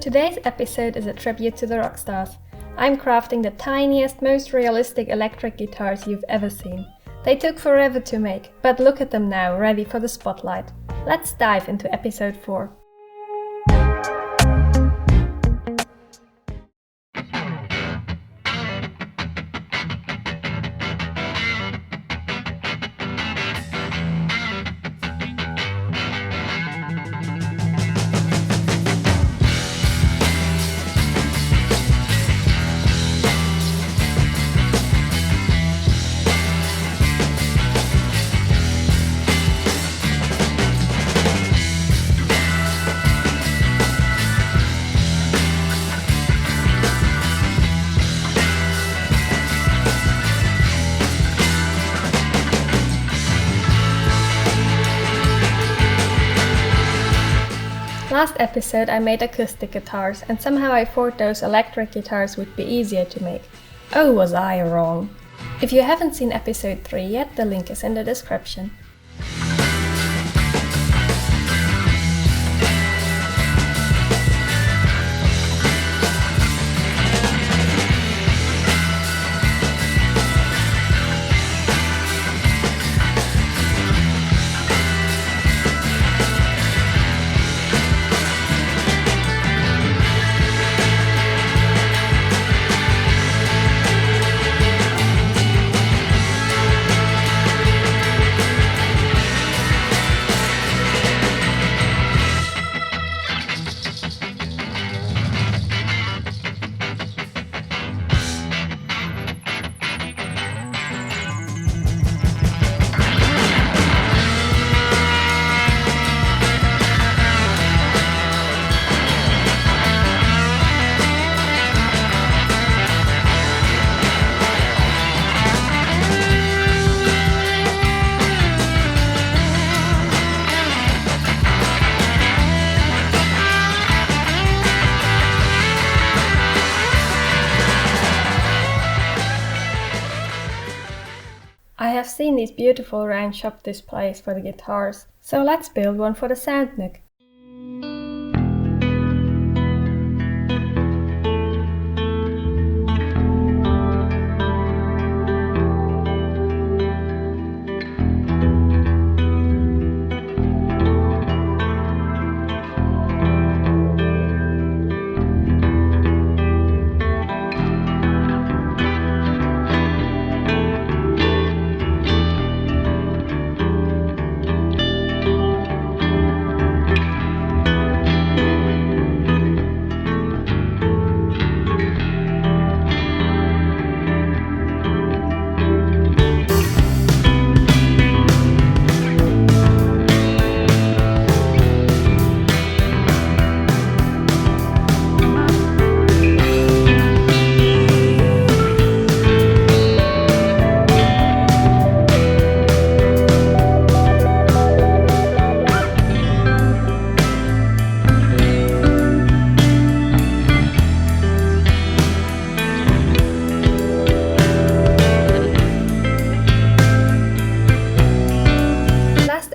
Today's episode is a tribute to the rock stars. I'm crafting the tiniest, most realistic electric guitars you've ever seen. They took forever to make, but look at them now, ready for the spotlight. Let's dive into episode 4. Last episode I made acoustic guitars, and somehow I thought those electric guitars would be easier to make. Oh, was I wrong! If you haven't seen episode 3 yet, the link is in the description. I have seen these beautiful round shop displays for the guitars, so let's build one for the Sound Nook.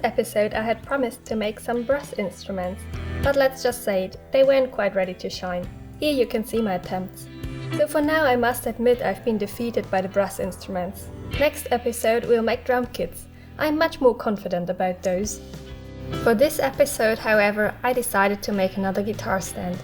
Episode I had promised to make some brass instruments, but let's just say it, they weren't quite ready to shine. Here you can see my attempts. So for now I must admit I've been defeated by the brass instruments. Next episode we'll make drum kits. I'm much more confident about those. For this episode, however, I decided to make another guitar stand.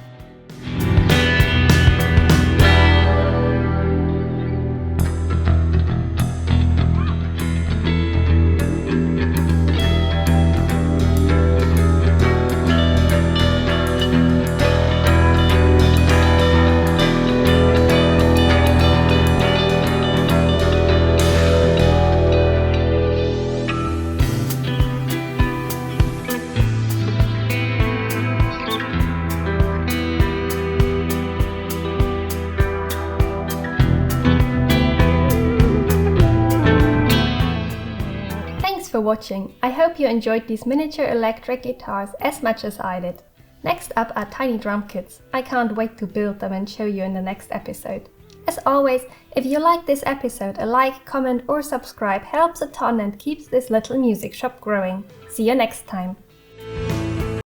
For watching. I hope you enjoyed these miniature electric guitars as much as I did. Next up are tiny drum kits. I can't wait to build them and show you in the next episode. As always, if you like this episode, a like, comment or subscribe helps a ton and keeps this little music shop growing. See you next time.